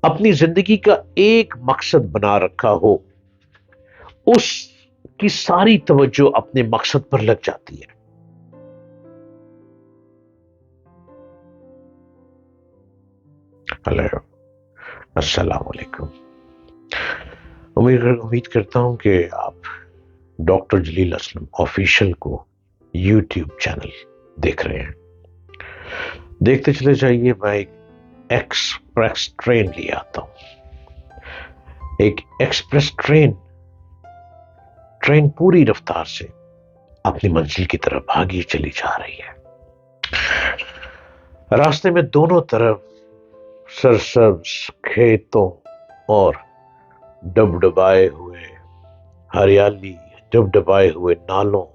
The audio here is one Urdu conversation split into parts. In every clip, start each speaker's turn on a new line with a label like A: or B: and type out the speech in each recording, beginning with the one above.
A: اپنی زندگی کا ایک مقصد بنا رکھا ہو، اس کی ساری توجہ اپنے مقصد پر لگ جاتی ہے۔ ہلو، السلام علیکم۔ امید کرتا ہوں کہ آپ ڈاکٹر جلیل اسلم آفیشل کو یوٹیوب چینل دیکھ رہے ہیں۔ دیکھتے چلے جائیے، میں ایک ایکسپریس ٹرین لے آتا ہوں۔ ایک ایکسپریس ٹرین پوری رفتار سے اپنی منزل کی طرف بھاگی چلی جا رہی ہے۔ راستے میں دونوں طرف سرسبز کھیتوں اور ڈبڈبائے ہوئے ہریالی، ڈبڈبائے ہوئے نالوں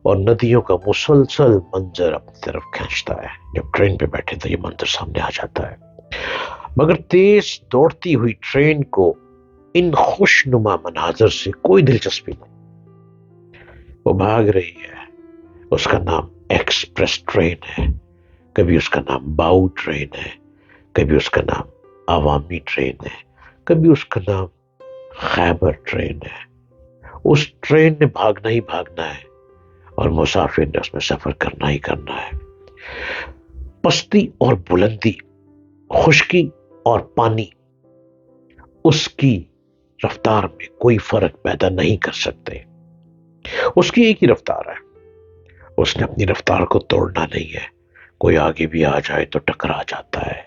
A: اور ندیوں کا مسلسل منظر اپنی طرف کھینچتا ہے۔ جب ٹرین پہ بیٹھے تو یہ منظر سامنے آ جاتا ہے، مگر تیز دوڑتی ہوئی ٹرین کو ان خوشنما مناظر سے کوئی دلچسپی نہیں۔ وہ بھاگ رہی ہے، اس کا نام ایکسپریس ٹرین ہے، کبھی اس کا نام باؤ ٹرین ہے، کبھی اس کا نام عوامی ٹرین ہے، کبھی اس کا نام خیبر ٹرین ہے۔ اس ٹرین نے بھاگنا ہی بھاگنا ہے اور مسافر نے اس میں سفر کرنا ہی کرنا ہے۔ پستی اور بلندی، خشکی اور پانی اس کی رفتار میں کوئی فرق پیدا نہیں کر سکتے۔ اس کی ایک ہی رفتار ہے، اس نے اپنی رفتار کو توڑنا نہیں ہے۔ کوئی آگے بھی آ جائے تو ٹکرا جاتا ہے،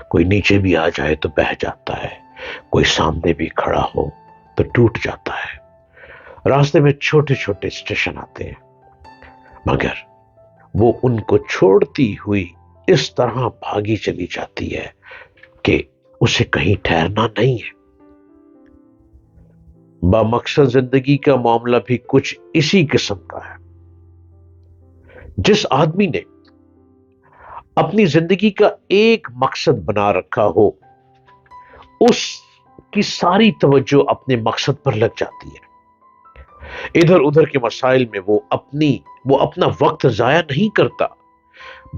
A: کوئی نیچے بھی آ جائے تو بہہ جاتا ہے، کوئی سامنے بھی کھڑا ہو تو ٹوٹ جاتا ہے۔ راستے میں چھوٹے چھوٹے اسٹیشن آتے ہیں، مگر وہ ان کو چھوڑتی ہوئی اس طرح بھاگی چلی جاتی ہے کہ اسے کہیں ٹھہرنا نہیں ہے۔ بامقصد زندگی کا معاملہ بھی کچھ اسی قسم کا ہے۔ جس آدمی نے اپنی زندگی کا ایک مقصد بنا رکھا ہو، اس کی ساری توجہ اپنے مقصد پر لگ جاتی ہے۔ ادھر ادھر کے مسائل میں وہ اپنا وقت ضائع نہیں کرتا۔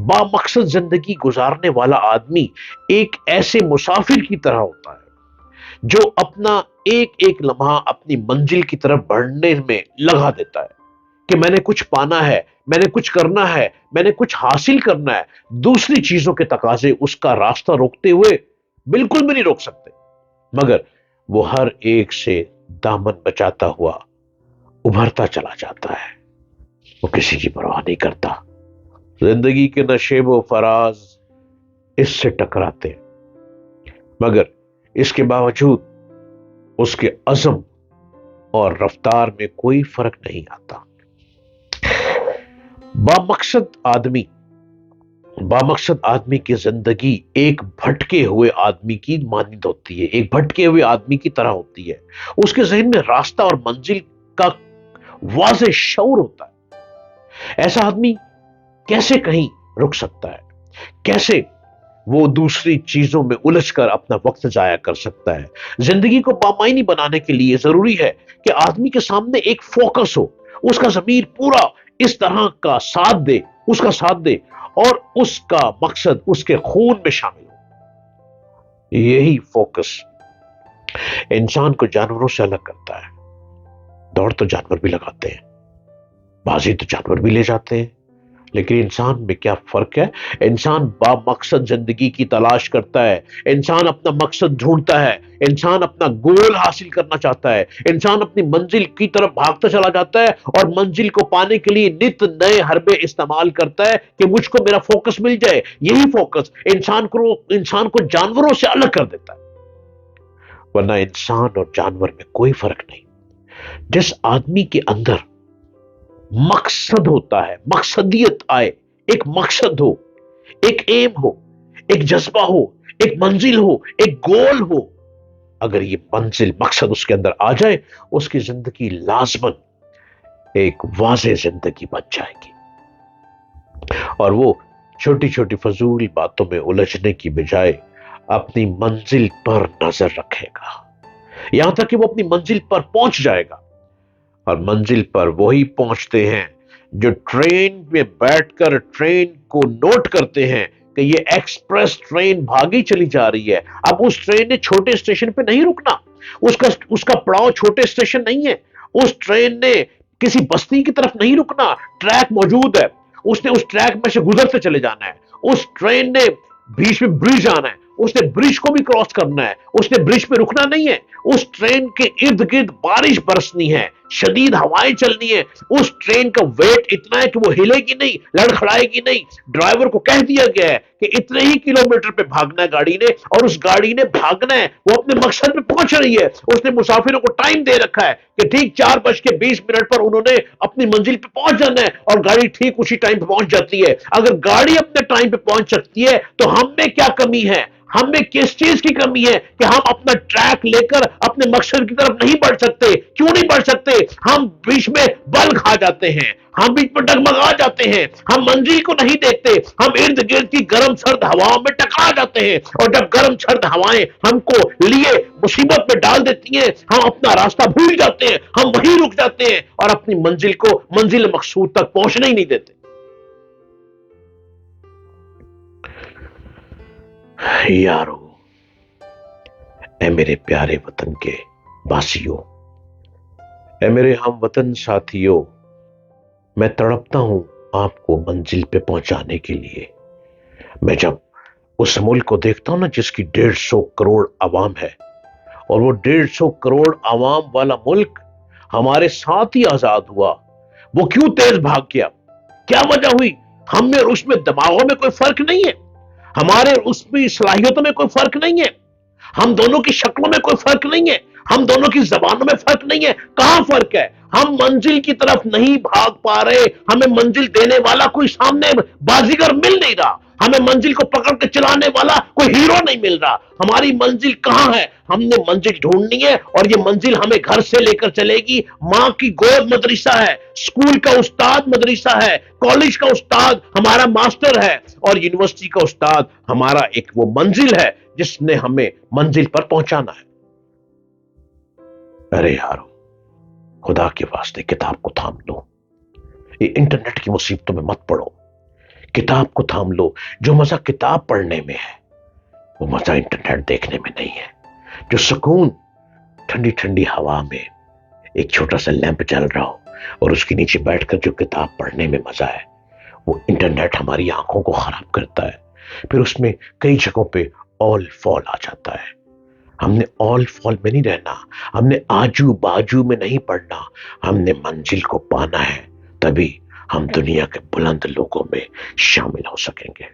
A: بامقصد زندگی گزارنے والا آدمی ایک ایسے مسافر کی طرح ہوتا ہے جو اپنا ایک ایک لمحہ اپنی منزل کی طرف بڑھنے میں لگا دیتا ہے کہ میں نے کچھ پانا ہے، میں نے کچھ کرنا ہے، میں نے کچھ حاصل کرنا ہے۔ دوسری چیزوں کے تقاضے اس کا راستہ روکتے ہوئے بالکل بھی نہیں روک سکتے، مگر وہ ہر ایک سے دامن بچاتا ہوا ابھرتا چلا جاتا ہے۔ وہ کسی کی پرواہ نہیں کرتا۔ زندگی کے نشیب و فراز اس سے ٹکراتے، مگر اس کے باوجود اس کے عزم اور رفتار میں کوئی فرق نہیں آتا۔ بامقصد آدمی کی زندگی ایک بھٹکے ہوئے آدمی کی مانند ہوتی ہے، ایک بھٹکے ہوئے آدمی کی طرح ہوتی ہے۔ اس کے ذہن میں راستہ اور منزل کا واضح شعور ہوتا ہے۔ ایسا آدمی کیسے کہیں رک سکتا ہے؟ کیسے وہ دوسری چیزوں میں الجھ کر اپنا وقت ضائع کر سکتا ہے؟ زندگی کو بامعنی بنانے کے لیے ضروری ہے کہ آدمی کے سامنے ایک فوکس ہو، اس کا ضمیر پورا اس طرح کا ساتھ دے اور اس کا مقصد اس کے خون میں شامل ہو۔ یہی فوکس انسان کو جانوروں سے الگ کرتا ہے۔ دوڑ تو جانور بھی لگاتے ہیں، بازی تو جانور بھی لے جاتے ہیں، لیکن انسان میں کیا فرق ہے؟ انسان بامقصد زندگی کی تلاش کرتا ہے، انسان اپنا مقصد ڈھونڈتا ہے، انسان اپنا گول حاصل کرنا چاہتا ہے، انسان اپنی منزل کی طرف بھاگتا چلا جاتا ہے اور منزل کو پانے کے لیے نت نئے حربے استعمال کرتا ہے کہ مجھ کو میرا فوکس مل جائے۔ یہی فوکس انسان کو جانوروں سے الگ کر دیتا ہے، ورنہ انسان اور جانور میں کوئی فرق نہیں۔ جس آدمی کے اندر مقصد ہوتا ہے، مقصدیت آئے، ایک مقصد ہو، ایک ایم ہو، ایک جذبہ ہو، ایک منزل ہو، ایک گول ہو، اگر یہ منزل مقصد اس کے اندر آ جائے، اس کی زندگی لازماً ایک واضح زندگی بن جائے گی، اور وہ چھوٹی چھوٹی فضول باتوں میں الجھنے کی بجائے اپنی منزل پر نظر رکھے گا، یہاں تک کہ وہ اپنی منزل پر پہنچ جائے گا۔ اور منزل پر وہی پہنچتے ہیں جو ٹرین میں بیٹھ کر ٹرین کو نوٹ کرتے ہیں کہ یہ ایکسپریس ٹرین بھاگی چلی جا رہی ہے. اب اس ٹرین نے چھوٹے اسٹیشن پہ نہیں رکنا, اس کا پڑاؤ چھوٹے اسٹیشن نہیں ہے. اس ٹرین نے کسی بستی کی طرف نہیں رکنا, ٹریک موجود ہے, اس نے اس ٹریک میں سے گزرتے چلے جانا ہے. اس ٹرین نے بیچ میں برج آنا ہے, اس نے برج کو بھی کراس کرنا ہے, اس نے برج پہ رکنا نہیں ہے. اس ٹرین کے ارد گرد بارش برسنی ہے, شدید ہوائیں چلنی ہے. اس ٹرین کا ویٹ اتنا ہے کہ وہ ہلے گی نہیں, لڑکھڑائے گی نہیں. ڈرائیور کو کہہ دیا گیا ہے کہ اتنے ہی کلومیٹر پہ بھاگنا ہے گاڑی نے, اور اس گاڑی نے بھاگنا ہے, وہ اپنے مقصد پہ پہنچ رہی ہے. اس نے مسافروں کو ٹائم دے رکھا ہے کہ ٹھیک 4:20 پر انہوں نے اپنی منزل پہ پہنچ جانا ہے, اور گاڑی ٹھیک اسی ٹائم پہ پہنچ جاتی ہے. اگر گاڑی اپنے ٹائم پہ پہنچ سکتی ہے تو ہم میں کیا کمی ہے؟ ہم میں کس چیز کی کمی ہے کہ ہم اپنا ٹریک لے کر اپنے مقصد کی طرف نہیں بڑھ سکتے؟ کیوں نہیں بڑھ سکتے؟ ہم بیچ میں بل کھا جاتے ہیں, ہم بیچ میں ڈگمگا جاتے ہیں, ہم منزل کو نہیں دیکھتے, ہم ارد گرد کی گرم سرد ہواؤں میں ٹکرا جاتے ہیں, اور جب گرم سرد ہوائیں ہم کو لیے مصیبت میں ڈال دیتی ہیں, ہم اپنا راستہ بھول جاتے ہیں, ہم وہیں رک جاتے ہیں اور اپنی منزل کو منزل مقصود تک پہنچنے ہی نہیں دیتے. یارو, اے میرے پیارے وطن کے باسیوں, اے میرے ہم وطن ساتھیوں, میں تڑپتا ہوں آپ کو منزل پہ پہنچانے کے لیے. میں جب اس ملک کو دیکھتا ہوں نا جس کی 150 کروڑ عوام ہے, اور وہ 150 کروڑ عوام والا ملک ہمارے ساتھ ہی آزاد ہوا, وہ کیوں تیز بھاگ گیا؟ کیا وجہ ہوئی؟ ہم میں اس میں دماغوں میں کوئی فرق نہیں ہے, ہمارے اس میں صلاحیتوں میں کوئی فرق نہیں ہے, ہم دونوں کی شکلوں میں کوئی فرق نہیں ہے, ہم دونوں کی زبانوں میں فرق نہیں ہے. کہاں فرق ہے؟ ہم منزل کی طرف نہیں بھاگ پا رہے, ہمیں منزل دینے والا کوئی سامنے بازیگر مل نہیں رہا, ہمیں منزل کو پکڑ کے چلانے والا کوئی ہیرو نہیں مل رہا. ہماری منزل کہاں ہے؟ ہم نے منزل ڈھونڈنی ہے, اور یہ منزل ہمیں گھر سے لے کر چلے گی. ماں کی گود مدرسہ ہے, اسکول کا استاد مدرسہ ہے, کالج کا استاد ہمارا ماسٹر ہے, اور یونیورسٹی کا استاد ہمارا ایک وہ منزل ہے جس نے ہمیں منزل پر پہنچانا ہے. ارے یارو, خدا کے واسطے کتاب کو تھام لو, یہ انٹرنیٹ کی مصیبتوں میں مت پڑو. کتاب کو تھام لو. جو مزہ کتاب پڑھنے میں ہے وہ مزہ انٹرنیٹ دیکھنے میں نہیں ہے. جو سکون ٹھنڈی ٹھنڈی ہوا میں ایک چھوٹا سا لیمپ جل رہا ہو اور اس کے نیچے بیٹھ کر جو کتاب پڑھنے میں مزہ ہے, وہ انٹرنیٹ ہماری آنکھوں کو خراب کرتا ہے. پھر اس میں کئی جگہوں پہ آل فال آ جاتا ہے. ہم نے آل فال میں نہیں رہنا, ہم نے آجو باجو میں نہیں پڑھنا, ہم نے منزل کو پانا ہے, تبھی ہم دنیا کے بلند لوگوں میں شامل ہو سکیں گے.